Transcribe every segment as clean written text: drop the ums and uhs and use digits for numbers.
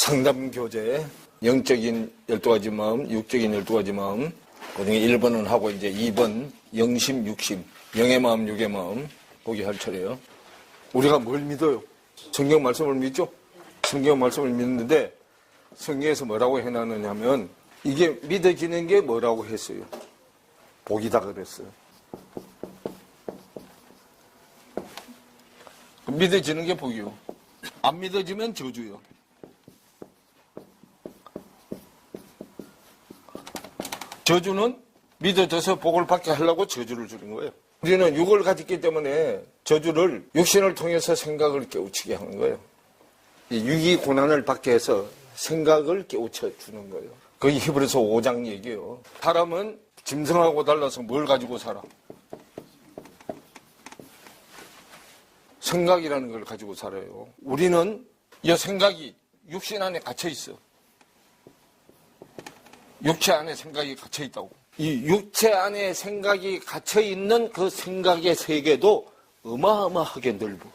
상담교재, 영적인 12가지 마음, 육적인 12가지 마음, 그중에 1번은 하고 이제 2번, 영심, 육심, 영의 마음, 육의 마음, 보기 할 차례요. 우리가 뭘 믿어요? 성경 말씀을 믿죠? 성경 말씀을 믿는데 성경에서 뭐라고 해놨느냐 하면 이게 믿어지는 게 뭐라고 했어요? 복이다 그랬어요. 믿어지는 게 복이요. 안 믿어지면 저주요. 저주는 믿어져서 복을 받게 하려고 저주를 주는 거예요. 우리는 육을 가졌기 때문에 저주를 육신을 통해서 생각을 깨우치게 하는 거예요. 이 육이 고난을 받게 해서 생각을 깨우쳐 주는 거예요. 그게 히브리서 5장 얘기예요. 사람은 짐승하고 달라서 뭘 가지고 살아? 생각이라는 걸 가지고 살아요. 우리는 이 생각이 육신 안에 갇혀 있어. 육체 안에 생각이 갇혀 있다고. 이 육체 안에 생각이 갇혀 있는 그 생각의 세계도 어마어마하게 넓어.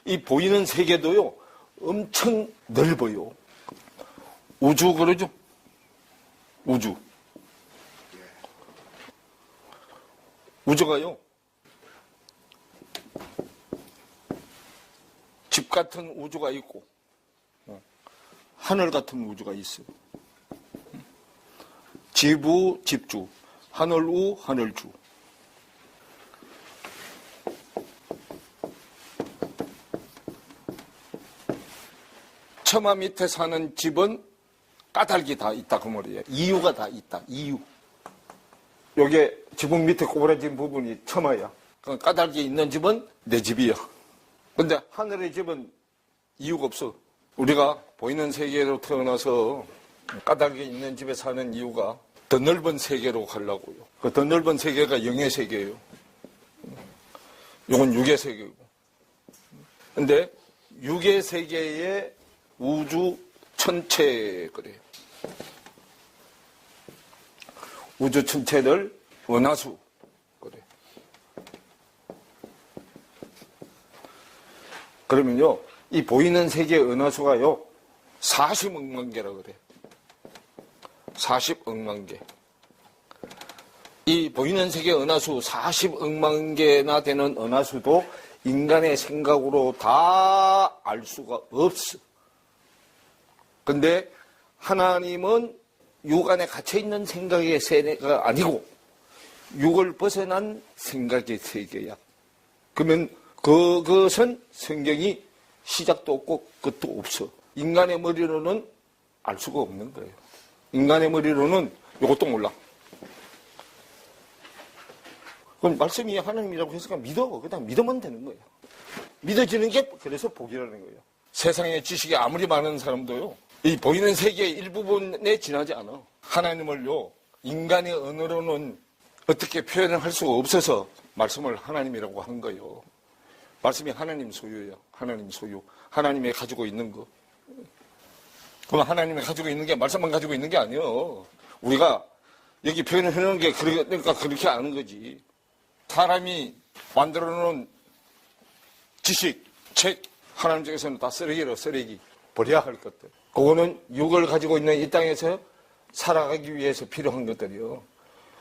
이 보이는 세계도요, 엄청 넓어요. 우주 그러죠? 우주. 우주가요, 집 같은 우주가 있고, 하늘 같은 우주가 있어요. 지부, 집주, 하늘우, 하늘주. 처마 밑에 사는 집은 까닭이 다 있다 그 말이에요. 이유가 다 있다. 이유. 요게 지붕 밑에 꼬부라진 부분이 처마야. 그 까닭이 있는 집은 내 집이야. 근데 하늘의 집은 이유가 없어. 우리가 보이는 세계로 태어나서 까닭이 있는 집에 사는 이유가 더 넓은 세계로 가려고요. 그 더 넓은 세계가 영의 세계예요. 요건 육의 세계고. 근데 육의 세계에 우주 천체 그래요. 우주 천체를 원하수 그래. 그러면요, 이 보이는 세계의 은하수가요 40억만 개라 그래. 40억만 개. 이 보이는 세계의 은하수 40억만 개나 되는 은하수도 인간의 생각으로 다 알 수가 없어. 근데 하나님은 육 안에 갇혀있는 생각의 세계가 아니고 육을 벗어난 생각의 세계야. 그러면 그것은 성경이 시작도 없고 끝도 없어. 인간의 머리로는 알 수가 없는 거예요. 인간의 머리로는 이것도 몰라. 그럼 말씀이 하나님이라고 해서 그냥 믿어. 그냥 믿으면 되는 거예요. 믿어지는 게 그래서 복이라는 거예요. 세상의 지식이 아무리 많은 사람도요, 이 보이는 세계의 일부분에 지나지 않아. 하나님을요, 인간의 언어로는 어떻게 표현을 할 수가 없어서 말씀을 하나님이라고 하는 거예요. 말씀이 하나님 소유예요. 하나님 소유. 하나님이 가지고 있는 거. 그럼 하나님이 가지고 있는 게 말씀만 가지고 있는 게 아니에요. 우리가 여기 표현을 해놓은 게 그러니까 그렇게 아는 거지. 사람이 만들어 놓은 지식, 책, 하나님 쪽에서는 다 쓰레기로 쓰레기. 버려야 할 것들. 그거는 육을 가지고 있는 이 땅에서 살아가기 위해서 필요한 것들이요.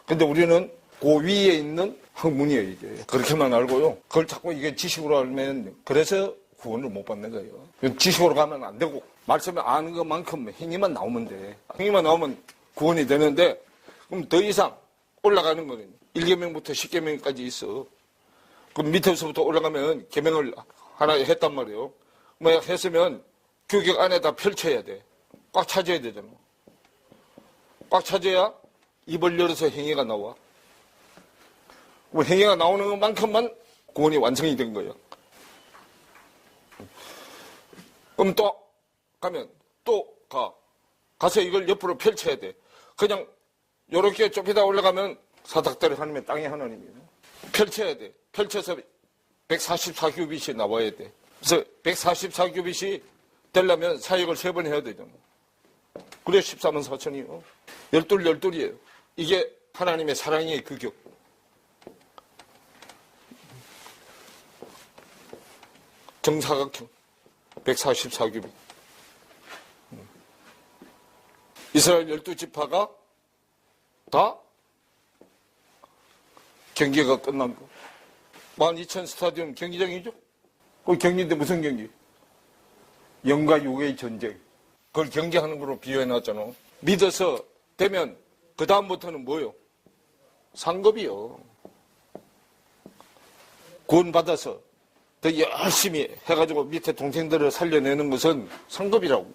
근데 우리는 그 위에 있는 학문이에요, 이제. 그렇게만 알고요. 그걸 자꾸 이게 지식으로 알면, 그래서 구원을 못 받는 거예요. 지식으로 가면 안 되고, 말씀에 아는 것만큼 행위만 나오면 돼. 행위만 나오면 구원이 되는데, 그럼 더 이상 올라가는 거는 1계명부터 10계명까지 있어. 그럼 밑에서부터 올라가면 계명을 하나 했단 말이에요. 뭐 했으면 규격 안에다 펼쳐야 돼. 꽉 차져야 되잖아. 꽉 차져야 입을 열어서 행위가 나와. 뭐 행위가 나오는 것만큼만 구원이 완성이 된 거예요. 그럼 또 가면 또 가서 이걸 옆으로 펼쳐야 돼. 그냥 요렇게 좁히다 올라가면 사닥다리 하나님의 땅의 하나님이에요. 펼쳐야 돼. 펼쳐서 144규빗이 나와야 돼. 그래서 144규빗이 되려면 사역을 3번 해야 되잖아. 그래 14만 4천이요. 12이에요. 이게 하나님의 사랑의 규격. 정사각형 144규빗. 이스라엘 12지파가 다 경기가 끝난 거. 12,000 스타디움 경기장이죠? 그 경기인데 무슨 경기? 영과 육의 전쟁. 그걸 경기하는 거로 비유해놨잖아. 믿어서 되면 그 다음부터는 뭐요? 상급이요. 구원받아서 더 열심히 해가지고 밑에 동생들을 살려내는 것은 상급이라고.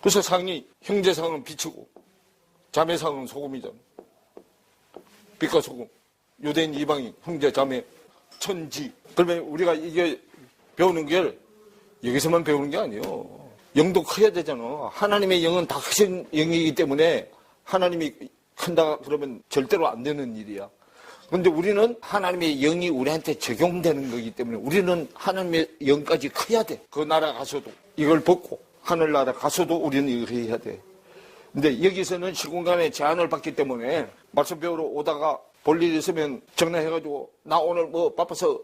그래서 상이, 형제상은 빛이고 자매상은 소금이잖아. 빛과 소금. 유대인 이방인, 형제, 자매, 천지. 그러면 우리가 이게 배우는 게 여기서만 배우는 게 아니에요. 영도 커야 되잖아. 하나님의 영은 다 크신 영이기 때문에 하나님이 큰다 그러면 절대로 안 되는 일이야. 그런데 우리는 하나님의 영이 우리한테 적용되는 거기 때문에 우리는 하나님의 영까지 커야 돼. 그 나라 가서도 이걸 벗고 하늘나라 가서도 우리는 이걸 해야 돼. 근데 여기서는 시공간에 제한을 받기 때문에 말씀 배우러 오다가 볼 일 있으면 전화해가지고 나 오늘 뭐 바빠서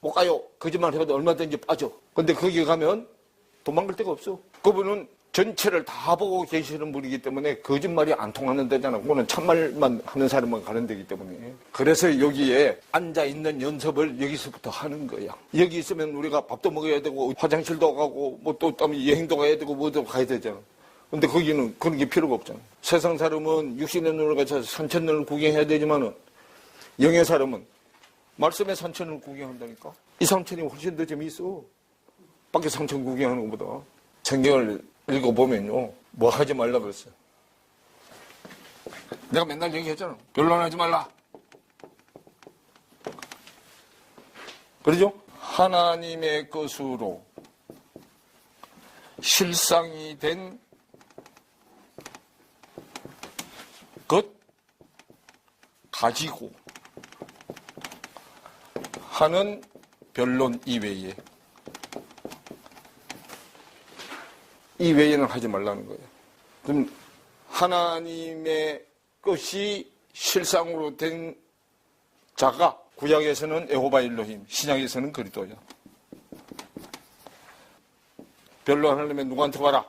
못 가요. 거짓말 해도 얼마든지 빠져. 근데 거기 가면 도망갈 데가 없어. 그분은 전체를 다 보고 계시는 분이기 때문에 거짓말이 안 통하는 데잖아. 그거는 참말만 하는 사람만 가는 데기 때문에. 그래서 여기에 앉아있는 연습을 여기서부터 하는 거야. 여기 있으면 우리가 밥도 먹어야 되고 화장실도 가고 뭐 또 여행도 가야 되고 뭐도 가야 되잖아. 근데 거기는 그런 게 필요가 없잖아. 세상 사람은 육신의 눈을 가져서 산천을 구경해야 되지만은 영의 사람은 말씀의 산천을 구경한다니까. 이 산천이 훨씬 더 재미있어. 밖에 산천 구경하는 것보다. 성경을 읽어보면요. 뭐 하지 말라 그랬어요. 내가 맨날 얘기했잖아. 변론하지 말라. 그러죠? 하나님의 것으로 실상이 된 것 가지고 하는 변론 이외에 이외에는 하지 말라는 거예요. 그럼 하나님의 것이 실상으로 된 자가 구약에서는 여호와 엘로힘, 신약에서는 그리스도야. 변론하려면 누구한테 가라?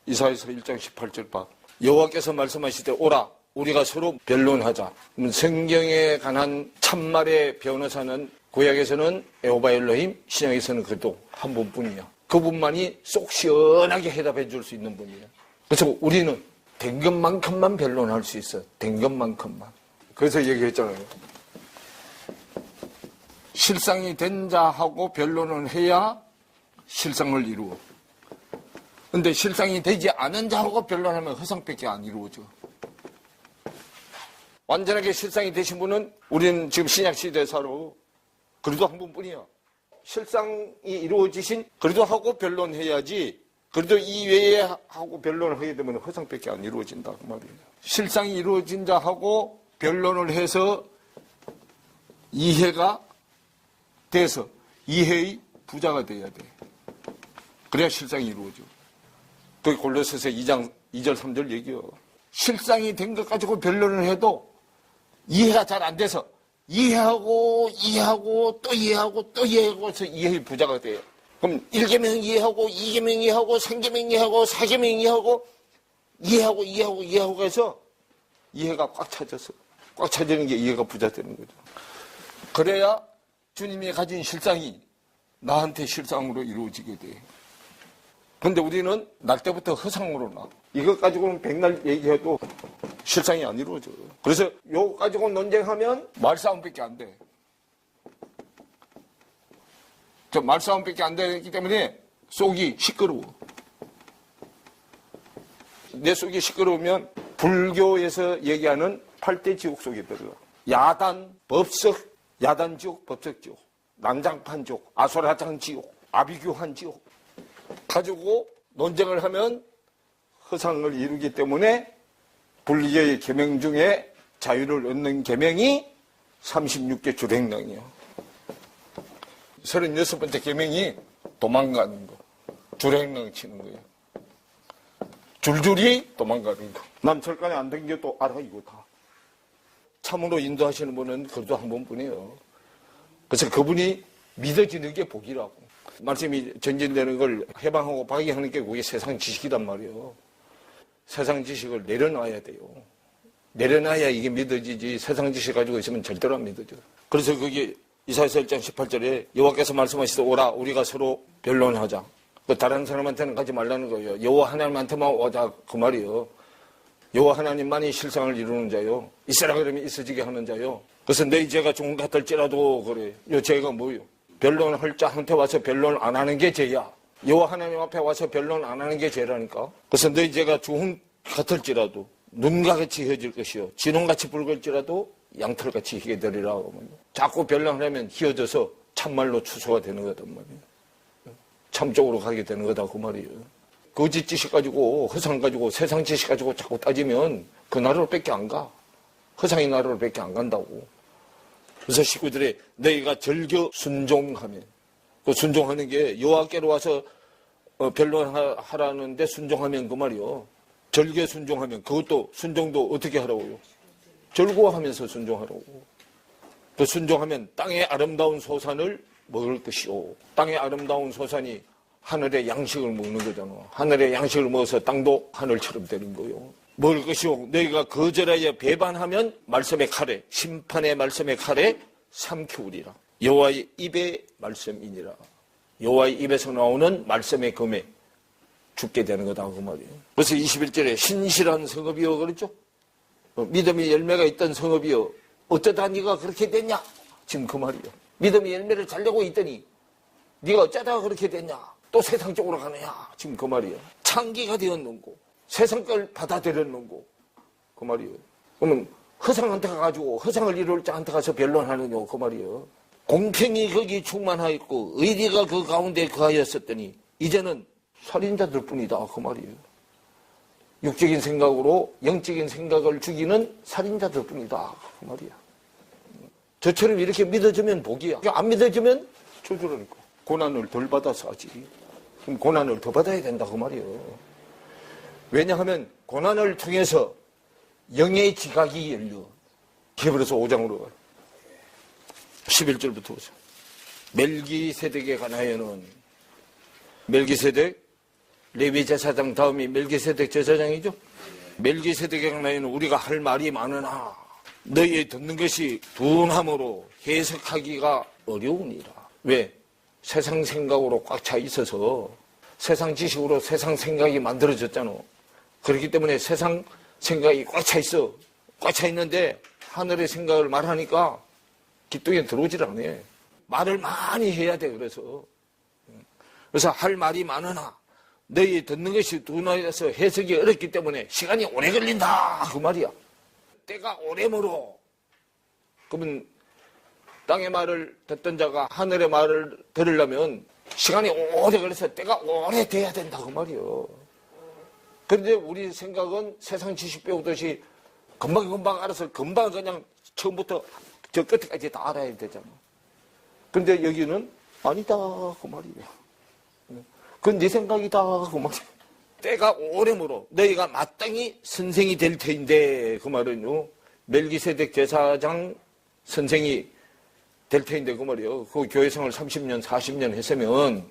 이사야서 1장 18절 봐. 여호와께서 말씀하실 때 오라 우리가 서로 변론하자. 그럼 성경에 관한 참말의 변호사는 구약에서는 여호와 엘로힘, 신약에서는 그리스도 한 분뿐이야. 그분만이 쏙 시원하게 해답해 줄 수 있는 분이에요. 그래서 우리는 된 것만큼만 변론할 수 있어요. 된 것만큼만. 그래서 얘기했잖아요. 실상이 된 자하고 변론을 해야 실상을 이루어. 근데 실상이 되지 않은 자하고 변론하면 허상밖에 안 이루어져. 완전하게 실상이 되신 분은 우리는 지금 신약시대에 살아. 그래도 한 분뿐이야. 실상이 이루어지신 그래도 하고 변론해야지. 그래도 이외에 하고 변론을 하게 되면 허상밖에 안 이루어진다 그 말이에요. 실상이 이루어진 자하고 변론을 해서 이해가 돼서 이해의 부자가 돼야 돼. 그래야 실상이 이루어져. 그게 골로새서 2장 2절 3절 얘기요. 실상이 된 것 가지고 변론을 해도 이해가 잘 안 돼서 이해하고 또 이해하고 해서 이해의 부자가 돼요. 그럼 1계명 이해하고 2계명 이해하고 3계명 이해하고 4계명 이해하고 해서 이해가 꽉 차져서 꽉 차지는 게 이해가 부자 되는 거죠. 그래야 주님이 가진 실상이 나한테 실상으로 이루어지게 돼. 근데 우리는 날 때부터 허상으로 나. 이것 가지고는 백날 얘기해도 실상이 안 이루어져요. 그래서 이거 가지고 논쟁하면 말싸움밖에 안 돼. 저 말싸움밖에 안 되기 때문에 속이 시끄러워. 내 속이 시끄러우면 불교에서 얘기하는 8대 지옥 속에 들어가. 야단, 법석, 야단 지옥, 법석 지옥, 난장판 지옥, 아소라장 지옥, 아비규환 지옥 가지고 논쟁을 하면 허상을 이루기 때문에 불교의 계명 중에 자유를 얻는 계명이 36개 주행령이요. 36번째 계명이 도망가는 거. 주행령 치는 거예요. 줄줄이 도망가는 거. 남철간에 안 댕겨도 알아 이거 다. 참으로 인도하시는 분은 그래도 한 분뿐이에요. 그래서 그분이 믿어지는 게 복이라고. 말씀이 전진되는 걸 해방하고 박이하는 게 그게 세상 지식이란 말이에요. 세상 지식을 내려놔야 돼요. 내려놔야 이게 믿어지지 세상 지식 가지고 있으면 절대로 안 믿어져. 그래서 그게 이사야서 1장 18절에 여호와께서 말씀하시되 오라 우리가 서로 변론하자. 다른 사람한테는 가지 말라는 거예요. 여호와 하나님한테만 오자 그 말이에요. 여호와 하나님만이 실상을 이루는 자요. 있으라 그러면 있어지게 하는 자요. 그래서 내 죄가 조금 같을지라도 그래. 요 죄가 뭐요? 변론할 자한테 와서 변론 안 하는 게 죄야. 여호와 하나님 앞에 와서 변론 안 하는 게 죄라니까. 그래서 내 죄가 조금 같을지라도 눈과 같이 휘어질 것이요. 진홍같이 붉을지라도 양털같이 희게 되리라. 자꾸 변론하면 휘어져서 참말로 추소가 되는 거단 말이에요. 참 쪽으로 가게 되는 거다 그 말이에요. 거짓 지식 가지고 허상 가지고 세상 지식 가지고 자꾸 따지면 그 나라로 밖에 안 가. 허상의 나라로 밖에 안 간다고. 그래서 식구들이 너희가 절겨 순종하면 그 순종하는 게 여호와께로 와서 변론하라는데 순종하면 그 말이요. 절개 순종하면 그것도 순종도 어떻게 하라고요? 절구하면서 순종하라고. 또 순종하면 땅의 아름다운 소산을 먹을 것이오. 땅의 아름다운 소산이 하늘의 양식을 먹는 거잖아. 하늘의 양식을 먹어서 땅도 하늘처럼 되는 거요. 먹을 것이오. 너희가 거절하여 배반하면 말씀의 칼에 심판의 말씀의 칼에 삼키우리라. 여호와의 입의 말씀이니라. 여호와의 입에서 나오는 말씀의 검에 죽게 되는 거다 그 말이에요. 그래서 21절에 신실한 성읍이여 그랬죠. 믿음의 열매가 있던 성읍이여 어쩌다 네가 그렇게 됐냐. 지금 그 말이에요. 믿음의 열매를 잘 내고 있더니 네가 어쩌다가 그렇게 됐냐. 또 세상 쪽으로 가느냐. 지금 그 말이에요. 창기가 되었는고 세상 걸 받아들였는고 그 말이에요. 그러면 허상한테 가가지고 허상을 이룰 자한테 가서 변론하느냐 그 말이에요. 공평이 거기 충만하였고 의리가 그 가운데 거하였었더니 이제는 살인자들 뿐이다 그 말이에요. 육적인 생각으로 영적인 생각을 죽이는 살인자들 뿐이다 그 말이야. 저처럼 이렇게 믿어주면 복이야. 안 믿어주면 저주라니까. 고난을 덜 받아서 하지. 그럼 고난을 더 받아야 된다 그 말이에요. 왜냐하면 고난을 통해서 영의 지각이 열려. 히브리서 5장으로 가요. 11절부터 보세요. 멜기세덱에 관하여는 멜기세덱 레위 제사장 다음이 멜기세덱 제사장이죠. 멜기세덱에 관하여는 우리가 할 말이 많으나 너희의 듣는 것이 둔함으로 해석하기가 어려우니라. 왜? 세상 생각으로 꽉 차 있어서 세상 지식으로 세상 생각이 만들어졌잖아. 그렇기 때문에 세상 생각이 꽉 차 있어. 꽉 차 있는데 하늘의 생각을 말하니까 기똥에 들어오질 않아. 말을 많이 해야 돼. 그래서 할 말이 많으나 너희 듣는 것이 둔하여서 해석이 어렵기 때문에 시간이 오래 걸린다 그 말이야. 때가 오래 멀어. 그러면 땅의 말을 듣던 자가 하늘의 말을 들으려면 시간이 오래 걸려서 때가 오래 돼야 된다 그 말이에요. 그런데 우리 생각은 세상 지식 배우듯이 금방 알아서 금방 그냥 처음부터 저 끝까지 다 알아야 되잖아. 그런데 여기는 아니다 그 말이에요. 그건 네 생각이다 그 말이에요. 때가 오래 멀어. 너희가 마땅히 선생이 될 터인데 그 말은요. 멜기세덱 제사장 선생이 될 터인데 그 말이에요. 그 교회생활 30년 40년 했으면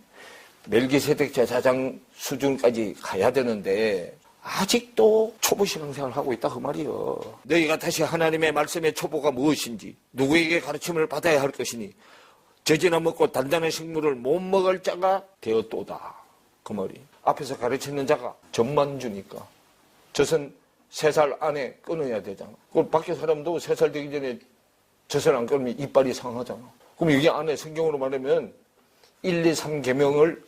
멜기세덱 제사장 수준까지 가야 되는데 아직도 초보 신앙생활을 하고 있다 그 말이에요. 너희가 다시 하나님의 말씀의 초보가 무엇인지 누구에게 가르침을 받아야 할 것이니 젖이나 먹고 단단한 식물을 못 먹을 자가 되었도다 그 말이. 앞에서 가르치는 자가 젖만 주니까 젖은 3살 안에 끊어야 되잖아. 그걸 밖에 사람도 3살 되기 전에 젖을 안 끊으면 이빨이 상하잖아. 그럼 여기 안에 성경으로 말하면 1, 2, 3 계명을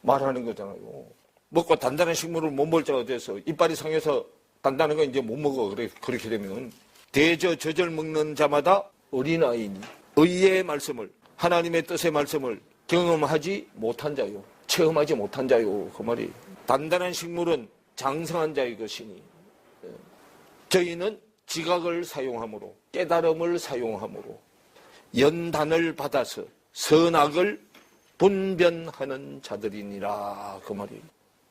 말하는 거잖아요. 먹고 단단한 식물을 못 먹을 자가 돼서 이빨이 상해서 단단한 거 이제 못 먹어. 그렇게 되면 젖을 먹는 자마다 어린아이니 의의 말씀을 하나님의 뜻의 말씀을 경험하지 못한 자요. 체험하지 못한 자요. 그 말이. 단단한 식물은 장성한 자의 것이니 저희는 지각을 사용함으로 깨달음을 사용함으로 연단을 받아서 선악을 분별하는 자들이니라 그 말이에요.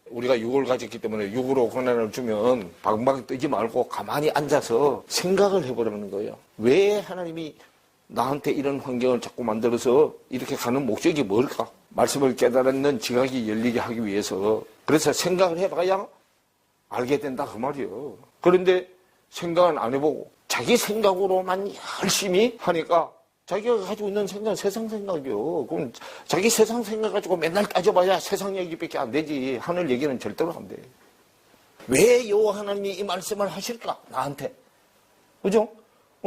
우리가 육을 가졌기 때문에 육으로 고난을 주면 방방 뜨지 말고 가만히 앉아서 생각을 해보라는 거예요. 왜 하나님이 나한테 이런 환경을 자꾸 만들어서 이렇게 가는 목적이 뭘까? 말씀을 깨달는 지각이 열리게 하기 위해서. 그래서 생각을 해봐야 알게 된다 그 말이에요. 그런데 생각은 안 해보고 자기 생각으로만 열심히 하니까 자기가 가지고 있는 생각은 세상 생각이요. 그럼 자기 세상 생각 가지고 맨날 따져봐야 세상 얘기밖에 안 되지. 하늘 얘기는 절대로 안 돼. 왜 여호와 하나님이 이 말씀을 하실까? 나한테. 그죠?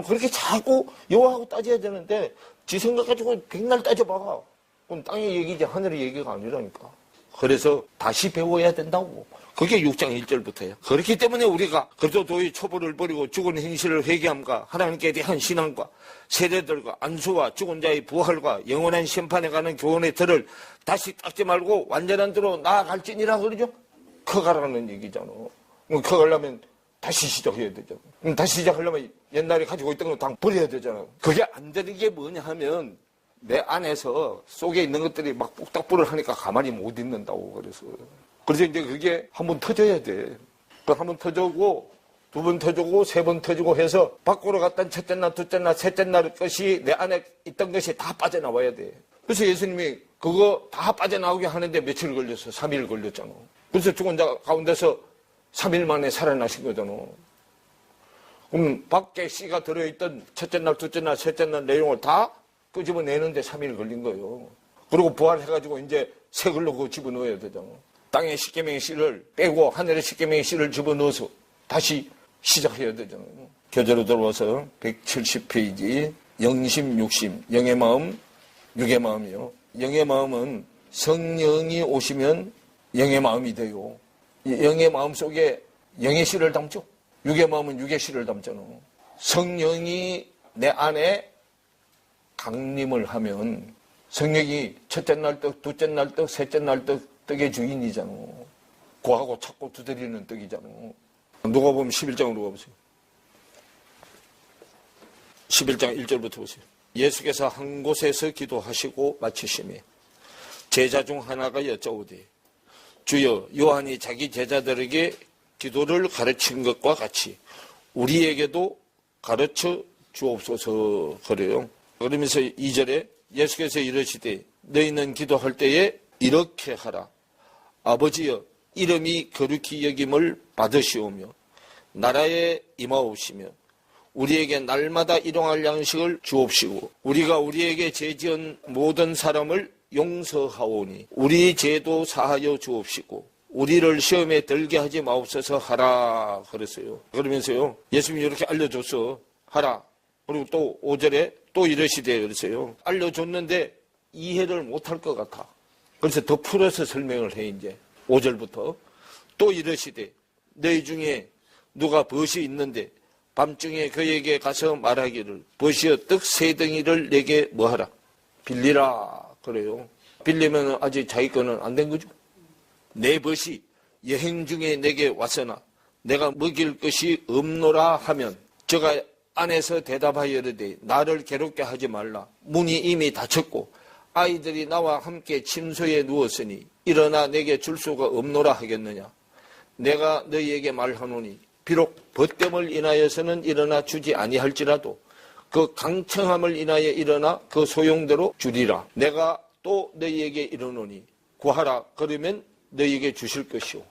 그렇게 자꾸 여호와하고 따져야 되는데 지 생각 가지고 백날 따져봐. 그럼 땅의 얘기지 하늘의 얘기가 아니라니까. 그래서 다시 배워야 된다고. 그게 6장 1절부터예요. 그렇기 때문에 우리가 그리스도의 초보를 버리고 죽은 행실을 회개함과 하나님께 대한 신앙과 세대들과 안수와 죽은 자의 부활과 영원한 심판에 가는 교훈의 틀을 다시 닦지 말고 완전한 대로 나아갈지니라 그러죠. 커가라는 얘기잖아. 커가려면 다시 시작해야 되잖아. 다시 시작하려면 옛날에 가지고 있던 거 다 버려야 되잖아. 그게 안 되는 게 뭐냐 하면 내 안에서 속에 있는 것들이 막 뚝딱불을 하니까 가만히 못 있는다고. 그래서 이제 그게 한번 터져야 돼. 한번 터져고 두 번 터지고 세 번 터지고 해서 밖으로 갔던 첫째 날, 둘째 날, 셋째 날 것이 내 안에 있던 것이 다 빠져나와야 돼. 그래서 예수님이 그거 다 빠져나오게 하는데 며칠 걸렸어? 3일 걸렸잖아. 그래서 죽은 자 가운데서 3일 만에 살아나신 거잖아. 그럼 밖에 씨가 들어있던 첫째 날, 둘째 날, 셋째 날 내용을 다 끄집어내는데 3일 걸린 거예요. 그리고 부활해가지고 이제 새 걸로 그거 집어넣어야 되잖아. 땅의 십계명의 씨를 빼고 하늘의 십계명의 씨를 집어넣어서 다시 시작해야 되잖아요. 교재로 들어와서 170페이지 영심, 육심, 영의 마음, 육의 마음이요. 영의 마음은 성령이 오시면 영의 마음이 돼요. 영의 마음 속에 영의 씨를 담죠. 육의 마음은 육의 씨를 담잖아. 성령이 내 안에 강림을 하면 성령이 첫째 날 떡, 둘째 날 떡, 셋째 날 떡, 떡의 주인이잖아. 구하고 찾고 두드리는 떡이잖아. 누가 보면 11장으로 가보세요. 11장 1절부터 보세요. 예수께서 한 곳에서 기도하시고 마치시매 제자 중 하나가 여짜오되 주여 요한이 자기 제자들에게 기도를 가르친 것과 같이 우리에게도 가르쳐 주옵소서 그래요. 그러면서 2절에 예수께서 이르시되 너희는 기도할 때에 이렇게 하라. 아버지여 이름이 거룩히 여김을 받으시오며 나라에 임하옵시며 우리에게 날마다 일용할 양식을 주옵시고 우리가 우리에게 죄지은 모든 사람을 용서하오니 우리 죄도 사하여 주옵시고 우리를 시험에 들게 하지 마옵소서 하라 그랬어요. 그러면서요 예수님이 이렇게 알려줬어. 하라. 그리고 또 5절에 또 이러시되 그랬어요. 알려줬는데 이해를 못할 것 같아. 그래서 더 풀어서 설명을 해 이제 5절부터 또 이러시되 너희 중에 누가 벗이 있는데 밤중에 그에게 가서 말하기를 벗이여 떡 3덩이를 내게 뭐하라 빌리라 그래요. 빌리면 아직 자기 거는 안 된 거죠. 내 벗이 여행 중에 내게 왔으나 내가 먹일 것이 없노라 하면 저가 안에서 대답하여 이르되 나를 괴롭게 하지 말라. 문이 이미 닫혔고 아이들이 나와 함께 침소에 누웠으니 일어나 내게 줄 수가 없노라 하겠느냐. 내가 너희에게 말하노니 비록 벗됨을 인하여서는 일어나 주지 아니할지라도 그 강청함을 인하여 일어나 그 소용대로 주리라. 내가 또 너희에게 이르노니 구하라 그러면 너희에게 주실 것이요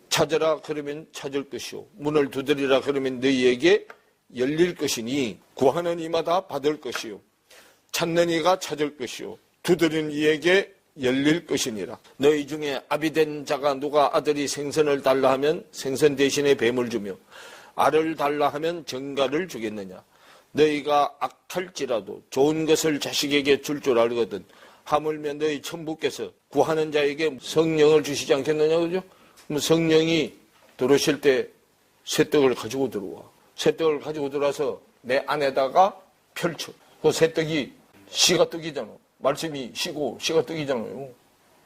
찾으라 그러면 찾을 것이요 문을 두드리라 그러면 너희에게 열릴 것이니 구하는 이마다 받을 것이요 찾는 이가 찾을 것이요 두드리는 이에게 열릴 것이니라. 너희 중에 아비된 자가 누가 아들이 생선을 달라 하면 생선 대신에 뱀을 주며 알을 달라 하면 정갈을 주겠느냐. 너희가 악할지라도 좋은 것을 자식에게 줄 줄 알거든 하물며 너희 천부께서 구하는 자에게 성령을 주시지 않겠느냐. 그죠? 그럼 성령이 들어오실 때 새떡을 가지고 들어와. 새떡을 가지고 들어와서 내 안에다가 펼쳐. 그 새떡이 씨가 떡이잖아. 말씀이 씨고 씨가 떡이잖아요.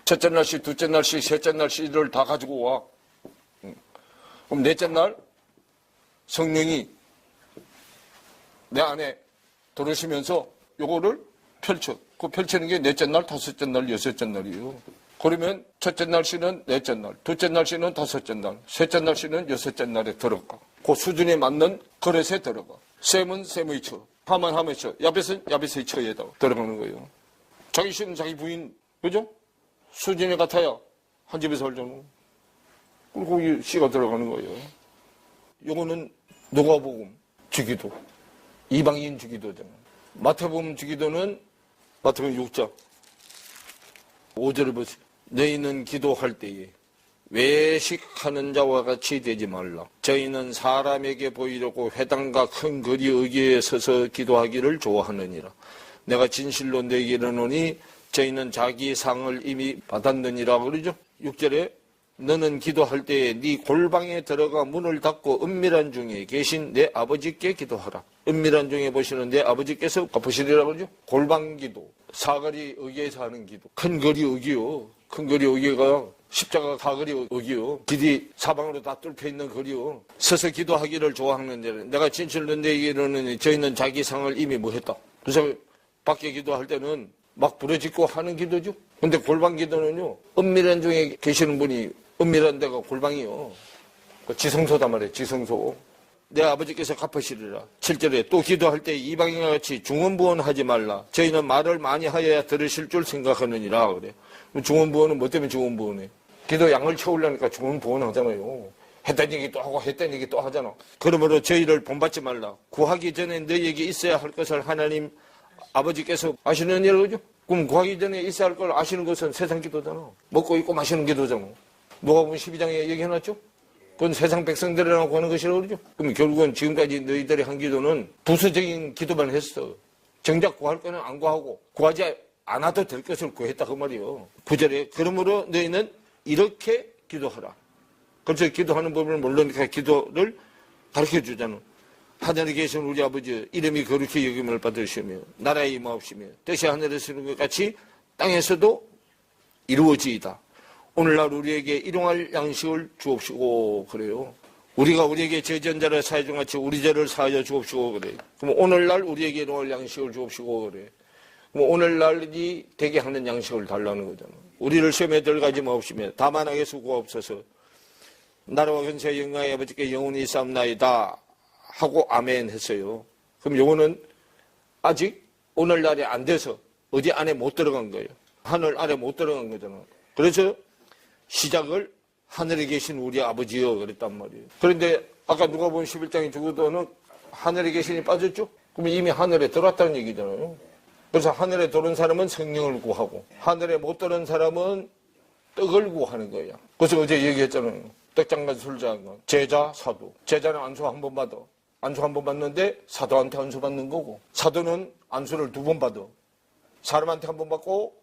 첫째 날 씨, 둘째 날 씨, 셋째 날 씨를 다 가지고 와. 그럼 넷째 날 성령이 내 안에 들어오시면서 요거를 펼쳐. 그 펼치는 게 넷째 날, 다섯째 날, 여섯째 날이에요. 그러면 첫째 날 씨는 넷째 날, 둘째 날 씨는 다섯째 날, 셋째 날 씨는 여섯째 날에 들어가. 그 수준에 맞는 그릇에 들어가. 셈은 셈의 처, 하만 하면서 야벳의 처에다가 들어가는 거예요. 자기 씨는 자기 부인, 그죠? 수진이 같아야 한 집에 살잖아. 그리고 거기 씨가 들어가는 거예요. 요거는 누가복음 주기도, 이방인 주기도잖아. 마태복음 주기도는 마태복음 6장 5절을 보세요. 너희는 기도할 때에 외식하는 자와 같이 되지 말라. 저희는 사람에게 보이려고 회당과 큰 거리 어귀에 서서 기도하기를 좋아하느니라. 내가 진실로 너희에게 이르노니 저희는 자기 상을 이미 받았느니라. 그러죠. 6절에 너는 기도할 때에 네 골방에 들어가 문을 닫고 은밀한 중에 계신 내 아버지께 기도하라. 은밀한 중에 보시는 내 아버지께서 갚으시리라 그러죠. 골방 기도, 사거리 어귀에서 하는 기도. 큰 거리 어귀요. 큰 거리 어귀가 십자가 사거리 어귀요. 길이 사방으로 다 뚫혀 있는 거리요. 서서 기도하기를 좋아하는데 내가 진실로 너희에게 이르노니 저희는 자기 상을 이미 뭐 했다. 그래서 밖에 기도할 때는 막 부르짖고 하는 기도죠. 근데 골방 기도는요, 은밀한 중에 계시는 분이 은밀한 데가 골방이요. 지성소다 말이에요. 지성소. 내 아버지께서 갚으시리라. 7절에 또 기도할 때 이방인과 같이 중언부언하지 말라. 저희는 말을 많이 하여야 들으실 줄 생각하느니라. 그래. 중언부언은 뭐 때문에 중언부언해? 기도 양을 채우려니까 중언부언 하잖아요. 했던 얘기 또 하고 했던 얘기 또 하잖아. 그러므로 저희를 본받지 말라. 구하기 전에 너희에게 있어야 할 것을 하나님 아버지께서 아시느니라. 그러죠? 그럼 구하기 전에 있어야 할 걸 아시는 것은 세상 기도잖아. 먹고 입고 마시는 기도잖아. 누가복음 12장에 얘기해놨죠? 그건 세상 백성들이라고 하는 것이라고 그러죠. 그럼 결국은 지금까지 너희들이 한 기도는 부수적인 기도만 했어. 정작 구할 거는 안 구하고 구하지 않아도 될 것을 구했다 그 말이요. 9절에 그러므로 너희는 이렇게 기도하라. 그래서 기도하는 법을 모르니까 기도를 가르쳐주잖아. 하늘에 계신 우리 아버지 이름이 거룩히 여김을 받으시며 나라의 임하옵시며 뜻이 하늘에서 이루는 것 같이 땅에서도 이루어지이다. 오늘날 우리에게 일용할 양식을 주옵시고 그래요. 우리가 우리에게 죄지은 자를 사하여 준 같이 우리 죄를 사하여 주옵시고 그래. 그럼 오늘날 우리에게 일용할 양식을 주옵시고 그래. 그럼 오늘날이 되게 하는 양식을 달라는 거잖아. 우리를 시험에 들어가지 마옵시며 다만 하게 수고하옵소서. 나라와 근세의 영광의 아버지께 영원히 싸움나이다 하고 아멘 했어요. 그럼 요거는 아직 오늘날이 안 돼서 어디 안에 못 들어간 거예요. 하늘 안에 못 들어간 거잖아. 그래서 시작을 하늘에 계신 우리 아버지여 그랬단 말이에요. 그런데 아까 누가복음 11장에 주고도는 하늘에 계신이 빠졌죠? 그럼 이미 하늘에 들어왔다는 얘기잖아요. 그래서 하늘에 들어온 사람은 성령을 구하고 하늘에 못 들어온 사람은 떡을 구하는 거예요. 그래서 어제 얘기했잖아요. 떡장간 술장간 제자 사도. 제자는 안수 한 번 받아. 안수 한 번 받는데 사도한테 안수 받는 거고 사도는 안수를 2번 받아. 사람한테 한 번 받고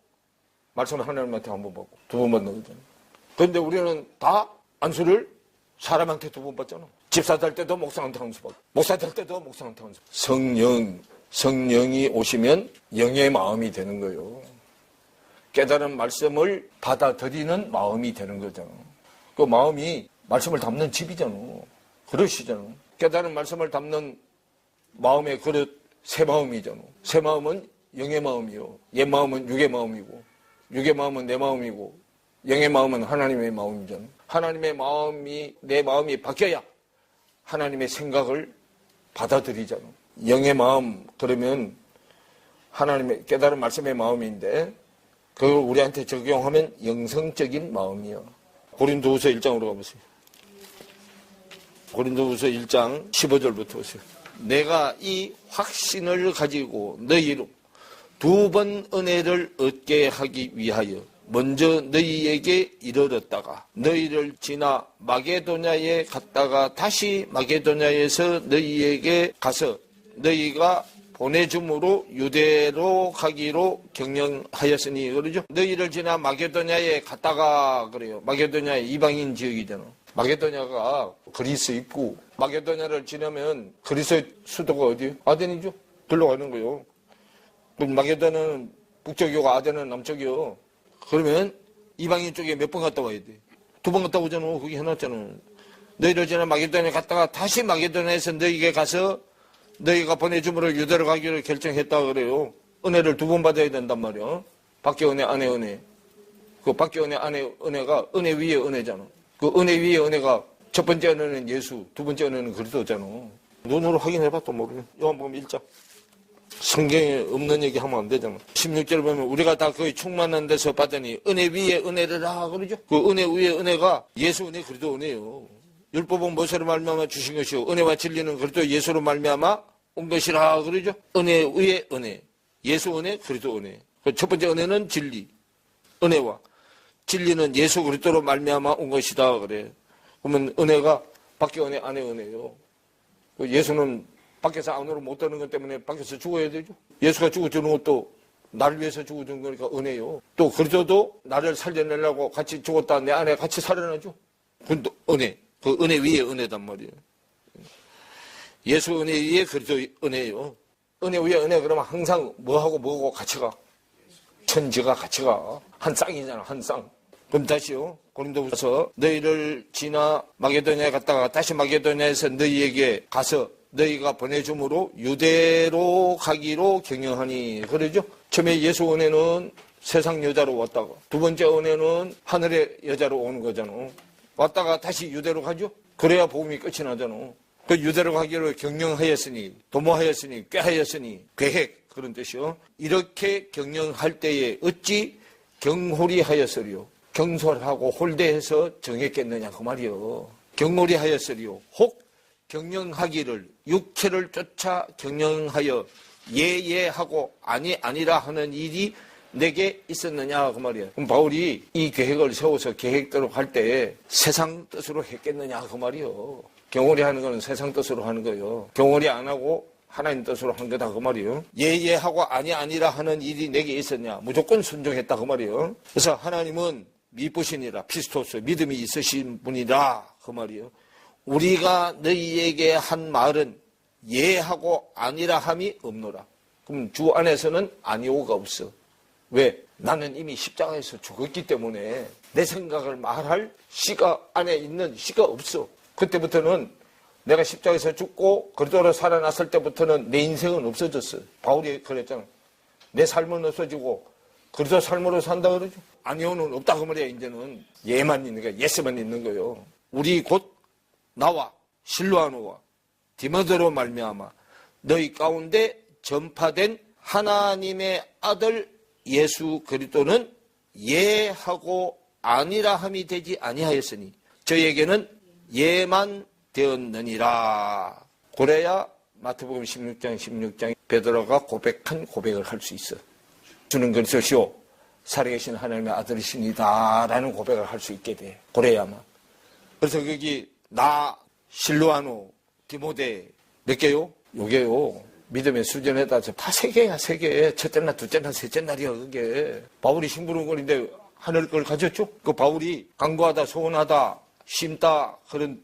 말씀 하나님한테 한 번 받고 2번 받는 거잖아요. 그런데 우리는 다 안수를 사람한테 2번 받잖아. 집사 될 때도 목사한테 안수 받고 목사 될 때도 목사한테 안수 받고. 성령이 오시면 영의 마음이 되는 거예요. 깨달은 말씀을 받아들이는 마음이 되는 거잖아. 그 마음이 말씀을 담는 집이잖아. 그릇이잖아. 깨달은 말씀을 담는 마음의 그릇 새 마음이잖아. 새 마음은 영의 마음이요. 옛 마음은 육의 마음이고 육의 마음은 내 마음이고 영의 마음은 하나님의 마음이잖아. 하나님의 마음이 내 마음이 바뀌어야 하나님의 생각을 받아들이잖아. 영의 마음 그러면 하나님의 깨달은 말씀의 마음인데 그걸 우리한테 적용하면 영성적인 마음이요. 고린도후서 1장으로 가보세요. 고린도후서 1장 15절부터 보세요. 내가 이 확신을 가지고 너희로 2번 은혜를 얻게 하기 위하여 먼저 너희에게 이르렀다가 너희를 지나 마게도냐에 갔다가 다시 마게도냐에서 너희에게 가서 너희가 보내줌으로 유대로 가기로 경영하였으니 그러죠. 너희를 지나 마게도냐에 갔다가 그래요. 마게도냐 이방인 지역이잖아. 마게도냐가 그리스 입구. 마게도냐를 지나면 그리스의 수도가 어디예요? 아덴이죠. 들러 가는 거예요. 그럼 마게도냐는 북쪽이고 아덴은 남쪽이요. 그러면 이방인 쪽에 몇 번 갔다 와야 돼? 2번 갔다 오잖아. 거기 해놨잖아. 너희를 지나 마게도냐에 갔다가 다시 마게도냐에서 너희에게 가서 너희가 보내줌으로 유대로 가기로 결정했다 그래요. 은혜를 2번 받아야 된단 말이야. 밖에 은혜, 안에 은혜. 그 밖에 은혜, 안에 은혜가 은혜 위에 은혜잖아. 그 은혜 위에 은혜가 첫 번째 은혜는 예수, 2번째 은혜는 그리스도잖아. 눈으로 확인해봐도 모르네. 요한복음 1장. 성경에 없는 얘기 하면 안 되잖아. 16절 보면 우리가 다 거의 충만한 데서 받으니 은혜 위에 은혜를 하 그러죠. 그 은혜 위에 은혜가 예수 은혜 그리스도 은혜요. 율법은 무엇으로 말미암아 주신 것이요 은혜와 진리는 그리스도 예수로 말미암아 온 것이라 그러죠. 은혜 위에 은혜, 예수 은혜 그리스도 은혜. 그 첫 번째 은혜는 진리, 은혜와 진리는 예수 그리스도로 말미암아 온 것이다 그래. 그러면 은혜가 밖에 은혜 안에 은혜요. 예수는 밖에서 안으로 못 드는 것 때문에 밖에서 죽어야 되죠. 예수가 죽어주는 것도 나를 위해서 죽어준 거니까 은혜요. 또 그리스도도 나를 살려내려고 같이 죽었다 내 안에 같이 살아나죠. 그건 또 은혜. 그 은혜 위에 은혜단 말이에요. 예수 은혜 위에 그리스도 은혜요. 은혜 위에 은혜 그러면 항상 뭐하고 같이 가? 천지가 같이 가. 한 쌍이잖아, 한 쌍. 그럼 다시요. 고린도후서 너희를 지나 마게도냐에 갔다가 다시 마게도냐에서 너희에게 가서 너희가 보내줌으로 유대로 가기로 경영하니 그러죠. 처음에 예수 은혜는 세상 여자로 왔다가 두 번째 은혜는 하늘의 여자로 오는 거잖아. 왔다가 다시 유대로 가죠. 그래야 복음이 끝이 나잖아. 그 유대로 가기로 경영하였으니 도모하였으니 꾀하였으니 계획 그런 뜻이요. 이렇게 경영할 때에 어찌 경홀히 하였으리요. 경솔하고 홀대해서 정했겠느냐 그 말이요. 경홀히 하였으리요. 혹 경영하기를 육체를 쫓아 경영하여 예하고 아니라 하는 일이 내게 있었느냐 그 말이야. 그럼 바울이 이 계획을 세워서 계획대로 할 때 세상 뜻으로 했겠느냐 그 말이요. 경홀히 하는 거는 세상 뜻으로 하는 거예요. 경홀히 안 하고 하나님 뜻으로 한 거다 그 말이요. 예하고 아니라 하는 일이 내게 있었냐. 무조건 순종했다 그 말이요. 그래서 하나님은 미쁘시니라 피스토스 믿음이 있으신 분이라 그 말이요. 우리가 너희에게 한 말은 예하고 아니라 함이 없노라. 그럼 주 안에서는 아니오가 없어. 왜? 나는 이미 십자가에서 죽었기 때문에 내 생각을 말할 씨가 안에 있는 씨가 없어. 그때부터는 내가 십자가에서 죽고 그리스도로 살아났을 때부터는 내 인생은 없어졌어. 바울이 그랬잖아. 내 삶은 없어지고 그리스도 삶으로 산다 그러죠. 아니오는 없다 그 말이야. 이제는 예만 있는 거야. 예스만 있는 거예요. 우리 곧 나와 실로아노와 디모데로 말미암아 너희 가운데 전파된 하나님의 아들 예수 그리스도는 예하고 아니라 함이 되지 아니하였으니 저에게는 예만 되었느니라. 그래야 마태복음 16장 베드로가 고백한 고백을 할 수 있어. 주는 그리스도시오 살아계신 하나님의 아들이십니다 라는 고백을 할 수 있게 돼. 그래야만. 그래서 거기 나 실로아노 디모데 몇 개요? 요게요. 믿음의 수준에 따라서 다 세 개야, 세 개. 첫째 날, 둘째 날, 셋째 날이야, 그게. 바울이 심부름거리인데 하늘 걸 가졌죠? 그 바울이 강구하다, 소원하다, 심다, 그런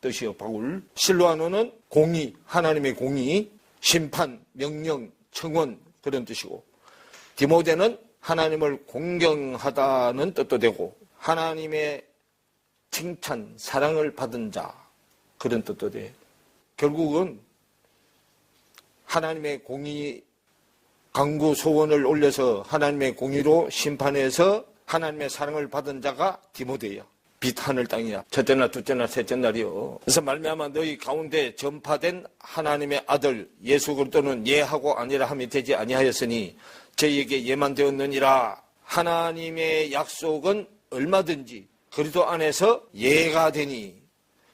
뜻이요, 바울. 실로아노는 공의, 하나님의 공의, 심판, 명령, 청원, 그런 뜻이고. 디모데는 하나님을 공경하다는 뜻도 되고, 하나님의 칭찬, 사랑을 받은 자, 그런 뜻도 돼. 결국은 하나님의 공의, 강구 소원을 올려서 하나님의 공의로 심판해서 하나님의 사랑을 받은 자가 디모데야. 빛 하늘 땅이야. 첫째 날, 둘째 날, 셋째 날이요. 그래서 말미암아 너희 가운데 전파된 하나님의 아들 예수 그리스도는 예하고 아니라 함이 되지 아니하였으니 저희에게 예만 되었느니라. 하나님의 약속은 얼마든지 그리스도 안에서 예가 되니.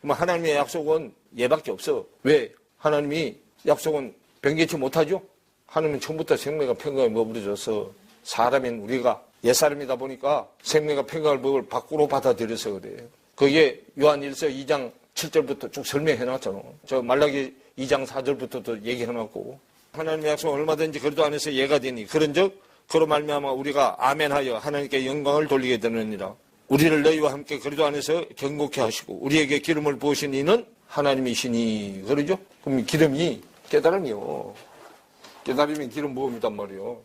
그럼 하나님의 약속은 예밖에 없어. 왜? 하나님이 약속은 변개치 못하죠? 하나님은 처음부터 생명과 평강을 머무르줘서 사람인 우리가 옛사람이다 보니까 생명과 평강을 밖으로 받아들여서 그래요. 그게 요한일서 2장 7절부터 쭉 설명해놨잖아. 저 말라기 2장 4절부터도 얘기해놨고 하나님의 약속은 얼마든지 그리스도 안에서 예가 되니 그런즉 그로 말미암아 우리가 아멘하여 하나님께 영광을 돌리게 되느니라. 우리를 너희와 함께 그리스도 안에서 경고케 하시고 우리에게 기름을 부으신 이는 하나님이시니 그러죠? 그럼 기름이 깨달음이요. 깨달음이 기름 부음이단 말이요.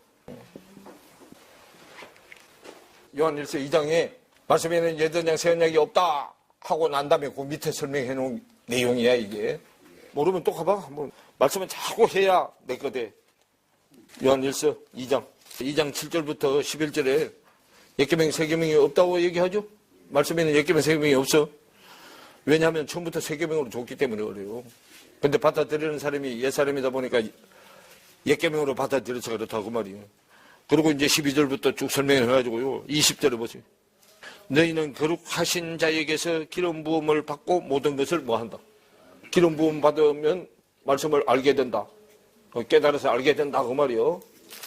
요한일서 2장에 말씀에는 옛언약 새언약이 없다 하고 난 다음에 그 밑에 설명해 놓은 내용이야 이게. 모르면 또 가봐. 한번 말씀은 자꾸 해야 내 거대. 요한일서 2장 7절부터 11절에 역계명 세계명이 없다고 얘기하죠. 말씀에는 역계명 세계명이 없어. 왜냐하면 처음부터 세계명으로 줬기 때문에 그래요. 근데 받아들이는 사람이 옛사람이다 보니까 옛계명으로 받아들여서 그렇다고 말이에요. 그리고 이제 12절부터 쭉 설명을 해가지고요. 20절에 보세요. 너희는 거룩하신 자에게서 기름 부음을 받고 모든 것을 뭐 한다? 기름 부음 받으면 말씀을 알게 된다. 깨달아서 알게 된다 그 말이요.